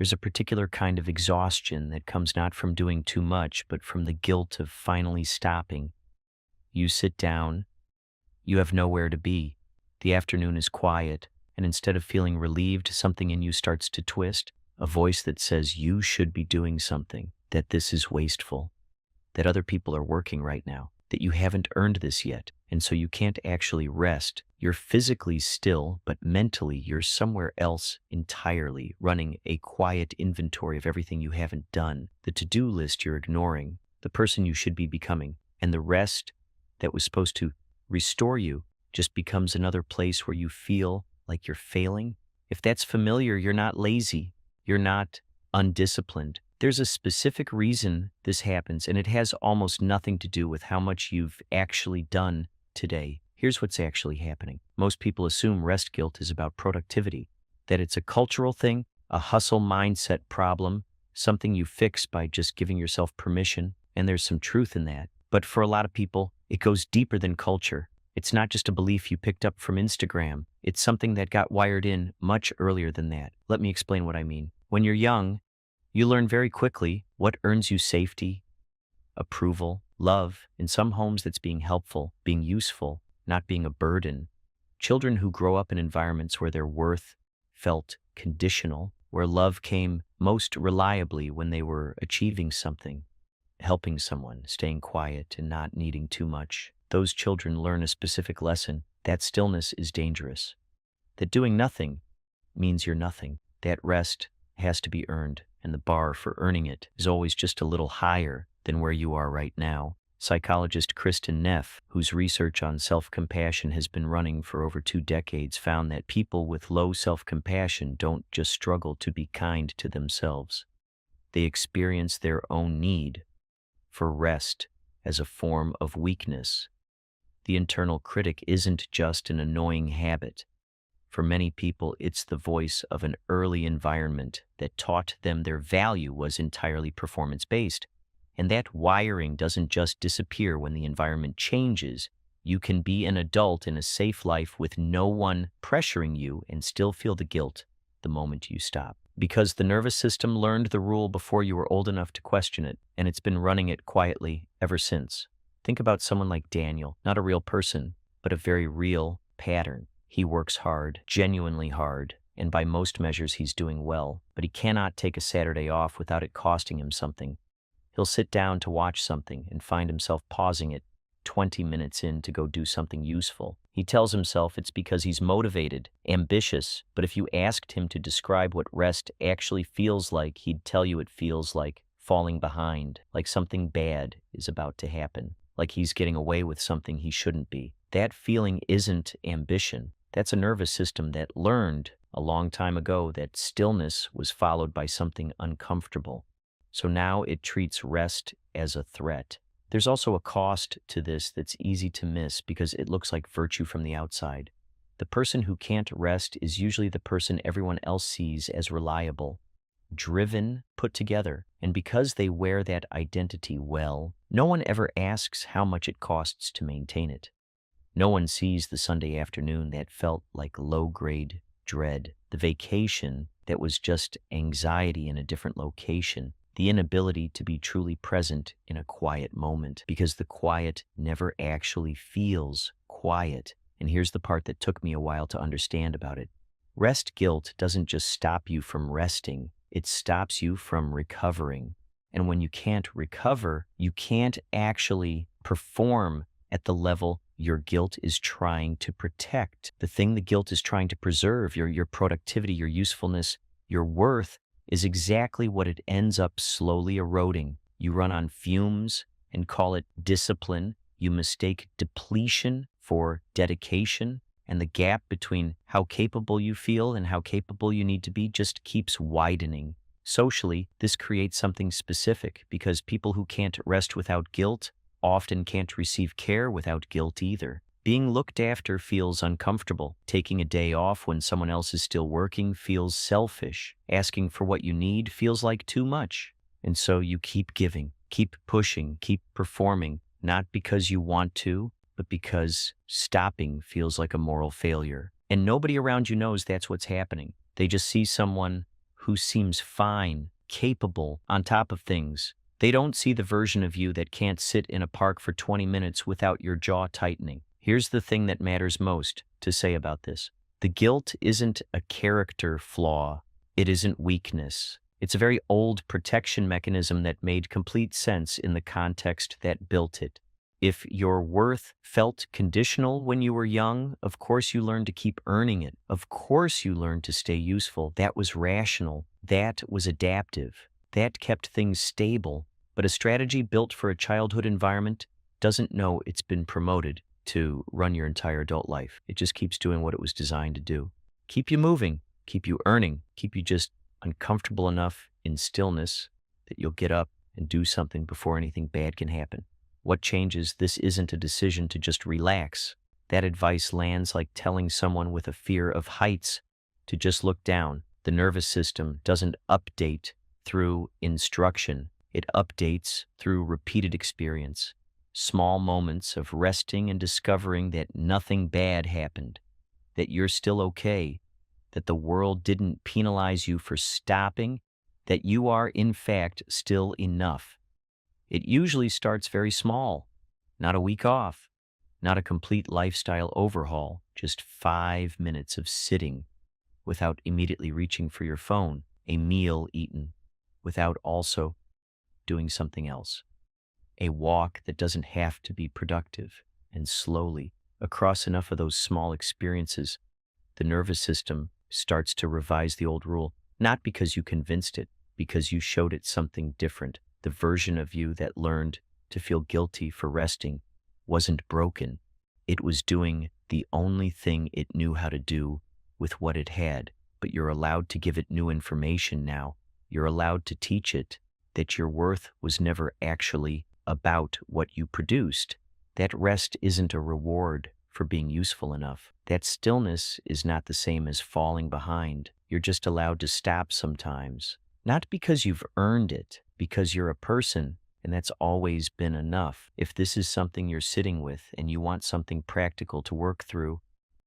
There's a particular kind of exhaustion that comes not from doing too much, but from the guilt of finally stopping. You sit down, you have nowhere to be. The afternoon is quiet, and instead of feeling relieved, something in you starts to twist. A voice that says you should be doing something, that this is wasteful, that other people are working right now, that you haven't earned this yet, and so you can't actually rest. You're physically still, but mentally you're somewhere else entirely, running a quiet inventory of everything you haven't done, the to-do list you're ignoring, the person you should be becoming, and the rest that was supposed to restore you just becomes another place where you feel like you're failing. If that's familiar, you're not lazy, you're not undisciplined. There's a specific reason this happens, and it has almost nothing to do with how much you've actually done today. Here's what's actually happening. Most people assume rest guilt is about productivity, that it's a cultural thing, a hustle mindset problem, something you fix by just giving yourself permission, and there's some truth in that. But for a lot of people, it goes deeper than culture. It's not just a belief you picked up from Instagram. It's something that got wired in much earlier than that. Let me explain what I mean. When you're young, you learn very quickly what earns you safety, approval, love. In some homes, that's being helpful, being useful, not being a burden. Children who grow up in environments where their worth felt conditional, where love came most reliably when they were achieving something, helping someone, staying quiet, and not needing too much. Those children learn a specific lesson, that stillness is dangerous, that doing nothing means you're nothing, that rest has to be earned, and the bar for earning it is always just a little higher than where you are right now. Psychologist Kristen Neff, whose research on self-compassion has been running for over 2 decades, found that people with low self-compassion don't just struggle to be kind to themselves. They experience their own need for rest as a form of weakness. The internal critic isn't just an annoying habit. For many people, it's the voice of an early environment that taught them their value was entirely performance-based. And that wiring doesn't just disappear when the environment changes. You can be an adult in a safe life with no one pressuring you and still feel the guilt the moment you stop. Because the nervous system learned the rule before you were old enough to question it, and it's been running it quietly ever since. Think about someone like Daniel, not a real person, but a very real pattern. He works hard, genuinely hard, and by most measures he's doing well, but he cannot take a Saturday off without it costing him something. He'll sit down to watch something and find himself pausing it 20 minutes in to go do something useful. He tells himself it's because he's motivated, ambitious, but if you asked him to describe what rest actually feels like, he'd tell you it feels like falling behind, like something bad is about to happen, like he's getting away with something he shouldn't be. That feeling isn't ambition. That's a nervous system that learned a long time ago that stillness was followed by something uncomfortable. So now it treats rest as a threat. There's also a cost to this that's easy to miss because it looks like virtue from the outside. The person who can't rest is usually the person everyone else sees as reliable, driven, put together. And because they wear that identity well, no one ever asks how much it costs to maintain it. No one sees the Sunday afternoon that felt like low-grade dread, the vacation that was just anxiety in a different location, the inability to be truly present in a quiet moment, because the quiet never actually feels quiet. And here's the part that took me a while to understand about it. Rest guilt doesn't just stop you from resting, it stops you from recovering. And when you can't recover, you can't actually perform at the level your guilt is trying to protect. The thing the guilt is trying to preserve, your productivity, your usefulness, your worth, is exactly what it ends up slowly eroding. You run on fumes and call it discipline. You mistake depletion for dedication. And the gap between how capable you feel and how capable you need to be just keeps widening. Socially, this creates something specific because people who can't rest without guilt often can't receive care without guilt either. Being looked after feels uncomfortable. Taking a day off when someone else is still working feels selfish. Asking for what you need feels like too much. And so you keep giving, keep pushing, keep performing, not because you want to, but because stopping feels like a moral failure. And nobody around you knows that's what's happening. They just see someone who seems fine, capable, on top of things. They don't see the version of you that can't sit in a park for 20 minutes without your jaw tightening. Here's the thing that matters most to say about this. The guilt isn't a character flaw. It isn't weakness. It's a very old protection mechanism that made complete sense in the context that built it. If your worth felt conditional when you were young, of course you learned to keep earning it. Of course you learned to stay useful. That was rational. That was adaptive. That kept things stable. But a strategy built for a childhood environment doesn't know it's been promoted to run your entire adult life. It just keeps doing what it was designed to do. Keep you moving, keep you earning, keep you just uncomfortable enough in stillness that you'll get up and do something before anything bad can happen. What changes? This isn't a decision to just relax. That advice lands like telling someone with a fear of heights to just look down. The nervous system doesn't update through instruction. It updates through repeated experience. Small moments of resting and discovering that nothing bad happened, that you're still okay, that the world didn't penalize you for stopping, that you are, in fact, still enough. It usually starts very small, not a week off, not a complete lifestyle overhaul, just 5 minutes of sitting without immediately reaching for your phone, a meal eaten without also doing something else, a walk that doesn't have to be productive, and slowly, across enough of those small experiences, the nervous system starts to revise the old rule, not because you convinced it, because you showed it something different. The version of you that learned to feel guilty for resting wasn't broken. It was doing the only thing it knew how to do with what it had. But you're allowed to give it new information now. You're allowed to teach it that your worth was never actually about what you produced. That rest isn't a reward for being useful enough. That stillness is not the same as falling behind. You're just allowed to stop sometimes. Not because you've earned it, because you're a person, and that's always been enough. If this is something you're sitting with and you want something practical to work through,